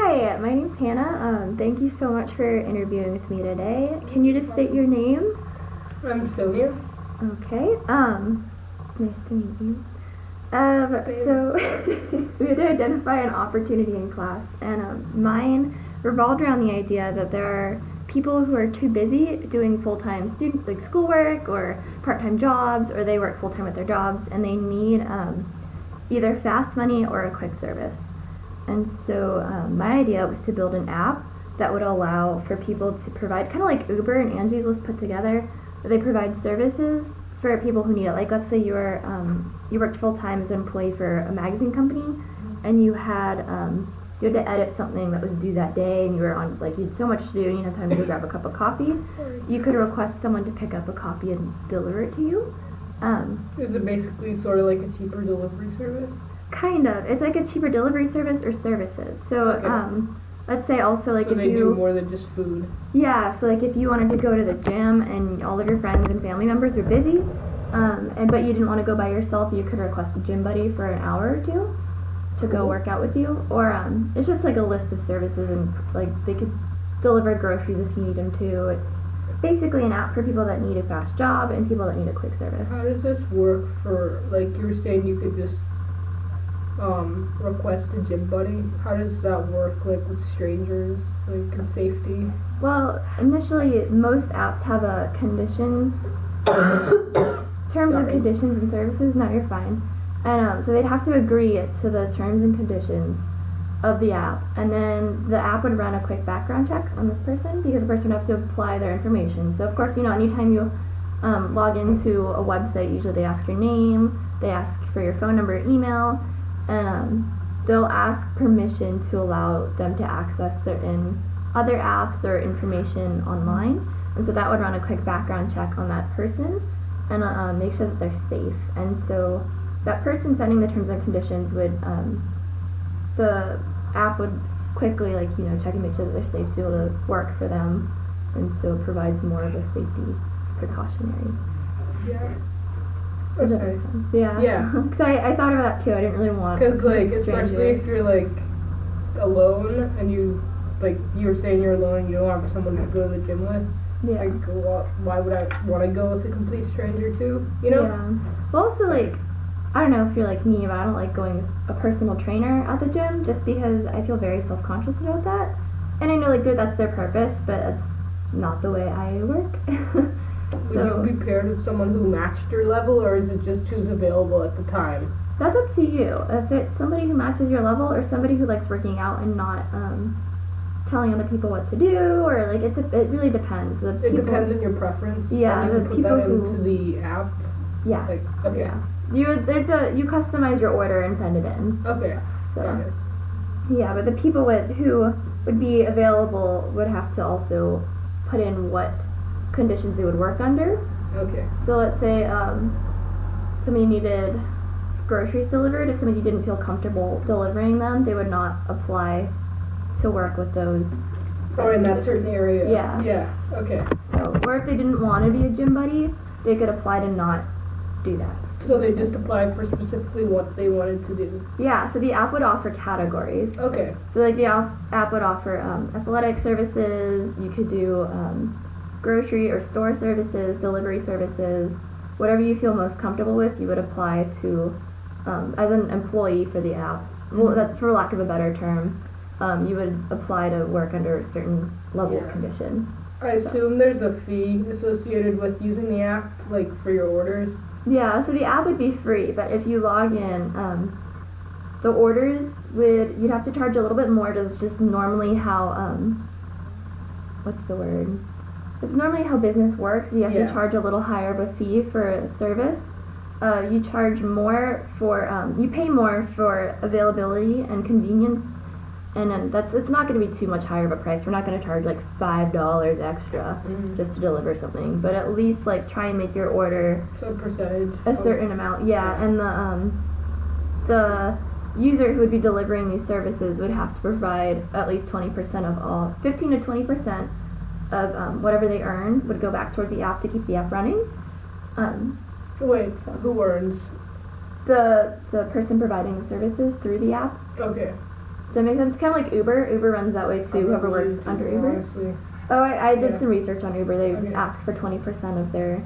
Hi, my name's Hannah. Thank you so much for interviewing with me today. Can you just state your name? I'm Sonia. Okay. Nice to meet you. So we had to identify an opportunity in class, and mine revolved around the idea that there are people who are too busy doing full-time student like schoolwork or part-time jobs, or they work full-time at their jobs, and they need either fast money or a quick service. And so my idea was to build an app that would allow for people to provide, kind of like Uber and Angie's List put together, where they provide services for people who need it. Like, let's say you worked full time as an employee for a magazine company, and you had to edit something that was due that day, and you were on you had so much to do, and you didn't have time to go grab a cup of coffee. You could request someone to pick up a copy and deliver it to you. Is it basically sort of like a cheaper delivery service? Kind of. It's like a cheaper delivery service or services. So, Okay. Let's say also So if they you do more than just food. yeah, so if you wanted to go to the gym and all of your friends and family members were busy, but you didn't want to go by yourself, you could request a gym buddy for an hour or two to go work out with you. Or it's just like a list of services, and they could deliver groceries if you need them to. It's basically an app for people that need a fast job and people that need a quick service. How does this work for, you were saying you could just request a gym buddy? How does that work, with strangers, in safety? Well, initially, most apps have a conditions, terms and conditions and services. No, you're fine. And so they'd have to agree to the terms and conditions of the app, and then the app would run a quick background check on this person, because the person would have to apply their information. So of course, anytime you log into a website, usually they ask your name, they ask for your phone number, email, and they'll ask permission to allow them to access certain other apps or information online. And so that would run a quick background check on that person and make sure that they're safe. And so that person sending the terms and conditions would, the app would quickly check and make sure that they're safe to be able to work for them, and so it provides more of a safety precautionary. Yeah. Does that Okay. make sense? Yeah. Yeah. Because I thought about that too. I didn't really want Because, a especially stranger. if you're, alone, and you were saying you're alone, you don't have someone to go to the gym with. Yeah. Why would I want to go with a complete stranger too? Yeah. Well, also, I don't know if you're like me, but I don't like going with a personal trainer at the gym, just because I feel very self-conscious about that. And I know that's their purpose, but that's not the way I work. Would you be paired with someone who matched your level, or is it just who's available at the time? That's up to you. If it's somebody who matches your level, or somebody who likes working out and not telling other people what to do, or it really depends. It depends on your preference. Yeah, and you the put people that who into the app. Yeah. Okay. Yeah. You customize your order and send it in. Okay. So Okay. yeah, but the people who would be available would have to also put in what conditions they would work under. Okay. So let's say somebody needed groceries delivered. If somebody didn't feel comfortable delivering them, they would not apply to work with those. Or in that certain area. Yeah. Yeah. Okay. So, or if they didn't want to be a gym buddy, they could apply to not do that. So they just applied for specifically what they wanted to do. Yeah, so the app would offer categories. Okay. So the app would offer athletic services, you could do grocery or store services, delivery services, whatever you feel most comfortable with, you would apply to as an employee for the app. Well, that's for lack of a better term. You would apply to work under a certain level of condition. I assume there's a fee associated with using the app, for your orders. Yeah, so the app would be free, but if you log in, the orders you'd have to charge a little bit more. Just normally how, what's the word? It's normally how business works. You have to charge a little higher of a fee for a service. You charge more for, you pay more for availability and convenience, and then it's not going to be too much higher of a price. We're not going to charge $5 extra just to deliver something, but at least try and make your order So percentage. a certain amount. Yeah, and the user who would be delivering these services would have to provide at least 20% of all, 15 to 20% of whatever they earn would go back toward the app to keep the app running. Wait, who earns? The person providing the services through the app. Okay. Does that make sense? Kind of like Uber. Uber runs that way too. Whoever works under Uber. Honestly. Oh, I did Yeah. some research on Uber. They Okay. ask for 20% of their,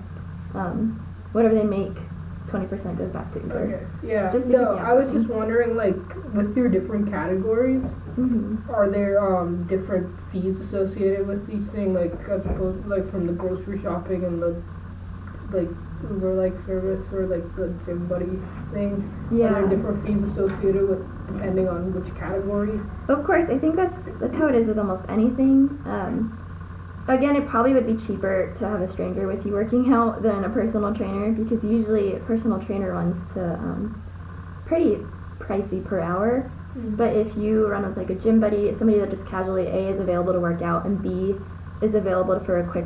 whatever they make, 20% goes back to Uber. Okay. Yeah. Just No, because, yeah. I was just wondering, like, with your different categories, Hmm. are there different fees associated with each thing, like as opposed like from the grocery shopping and the like Uber like service or like the gym buddy thing? Yeah. Are there different fees associated with depending on which category? Of course, I think that's how it is with almost anything. Again, it probably would be cheaper to have a stranger with you working out than a personal trainer because usually a personal trainer runs to pretty pricey per hour. But if you run with like a gym buddy, somebody that just casually A is available to work out and B is available for a quick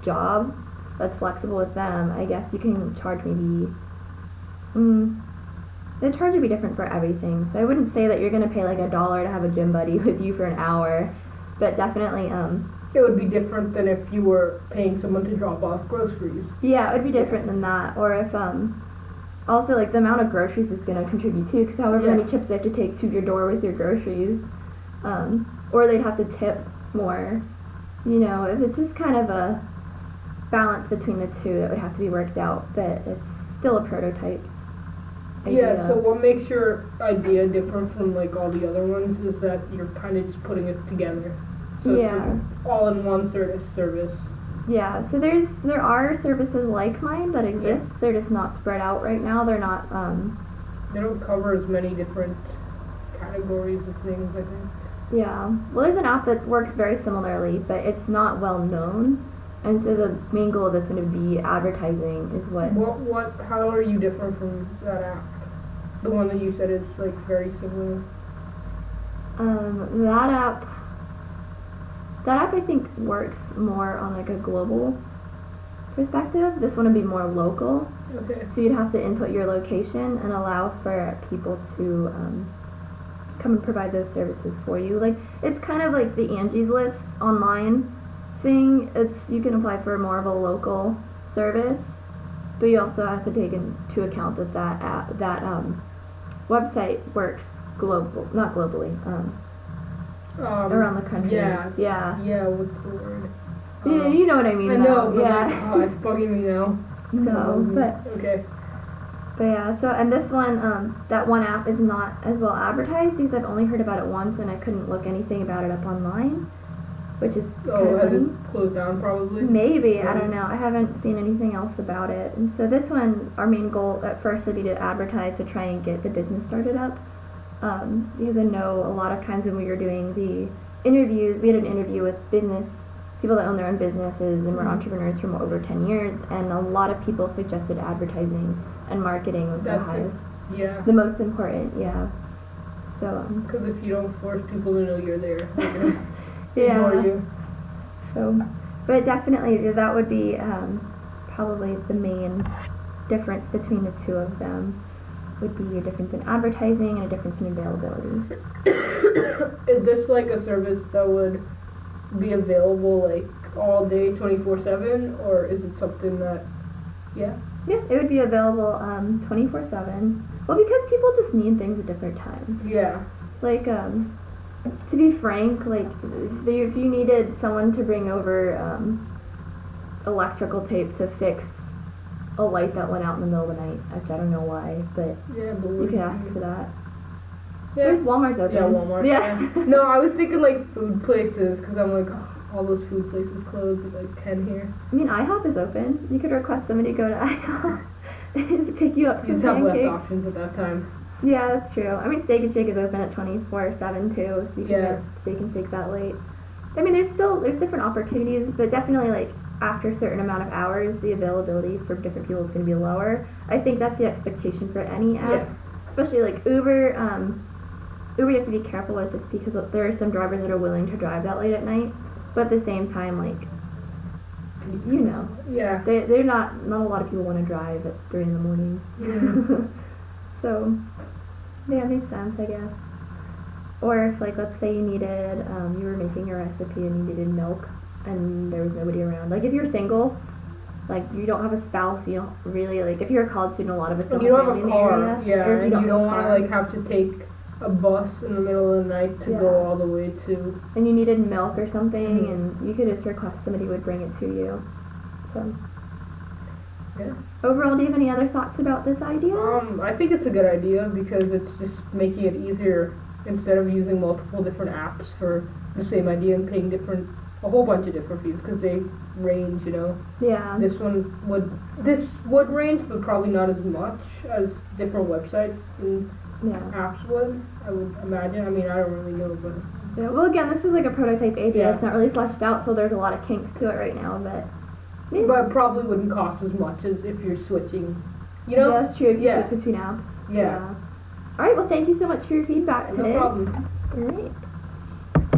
job that's flexible with them, I guess you can charge maybe. The charge would be different for everything, so I wouldn't say that you're gonna pay like $1 to have a gym buddy with you for an hour, but definitely It would be different than if you were paying someone to drop off groceries. yeah, it would be different than that. Or if also like the amount of groceries is gonna contribute too, because however Yeah. many trips they have to take to your door with your groceries, or they'd have to tip more. You know, if it's just kind of a balance between the two that would have to be worked out, but it's still a prototype idea. Yeah, so what makes your idea different from like all the other ones is that you're kind of just putting it together. So Yeah. it's like all in one service. Yeah, so there are services like mine that exist. They're just not spread out right now. They're not They don't cover as many different categories of things, I think. yeah. Well, there's an app that works very similarly, but it's not well known. And so the main goal of this one would be advertising is what How are you different from that app? The one that you said is like very similar. That app I think works more on like a global perspective. This one would be more local. Okay. So you'd have to input your location and allow for people to come and provide those services for you. Like it's kind of like the Angie's List online thing. You can apply for more of a local service, but you also have to take into account that website works not globally, around the country. Yeah. Yeah. Yeah, what's the word? Yeah, you know what I mean. I know, but yeah. like, oh, it's bugging me now. No, but Okay. yeah. So and this one, that one app is not as well advertised because I've only heard about it once and I couldn't look anything about it up online, which is kind Oh, of has funny. it closed down probably? Maybe, I don't know. I haven't seen anything else about it. And so this one, our main goal at first would be to advertise to try and get the business started up. Because I know a lot of times when we were doing the interviews, we had an interview with people that own their own businesses and were entrepreneurs for over 10 years, and a lot of people suggested advertising and marketing was the most important, yeah. So, because if you don't force people to know you're there, they're gonna yeah. ignore you. So, but definitely that would be probably the main difference between the two of them. Would be a difference in advertising and a difference in availability. Is this like a service that would be available like all day 24/7, or is it something that Yeah, it would be available 24/7. Well, because people just need things at different times. Yeah. Like to be frank, like if you needed someone to bring over electrical tape to fix a light that went out in the middle of the night, which I don't know why, but you could ask for that. Yeah. There's Walmart's open. Yeah, Walmart. Yeah. No, I was thinking like food places, because I'm like, oh, all those food places closed at like 10 here. I mean, IHOP is open. You could request somebody to go to IHOP and pick you up You some just have less pancakes. options at that time. Yeah, that's true. I mean, Steak and Shake is open at 24/7 too, so you can get Steak and Shake that late. I mean, there's different opportunities, but definitely like after a certain amount of hours, the availability for different people is going to be lower. I think that's the expectation for any app, especially like Uber. Uber, you have to be careful with just because there are some drivers that are willing to drive that late at night, but at the same time, like, you know, they're not a lot of people want to drive at 3 in the morning. So, yeah, it makes sense, I guess. Or if, like, let's say you needed, you were making a recipe and you needed milk and there was nobody around. Like, if you're single, like, you don't have a spouse, you don't really, like, if you're a college student, a lot of us don't You don't have have a family in car, the area. Or if and you don't have a want to, car. like, have to take a bus in the middle of the night to go all the way to. And you needed milk or something, and you could just request somebody would bring it to you. So. Yeah. Overall, do you have any other thoughts about this idea? I think it's a good idea because it's just making it easier instead of using multiple different apps for the same idea and paying a whole bunch of different fees because they range, you know. Yeah. This would range, but probably not as much as different websites and apps would. I would imagine. I mean, I don't really know, but. Yeah. Well, again, this is like a prototype idea. Yeah. It's not really fleshed out, so there's a lot of kinks to it right now, but. Yeah. But it probably wouldn't cost as much as if you're switching. You know. Yeah, that's true. If you switch between apps. Yeah. All right. Well, thank you so much for your feedback today. No problem. All right.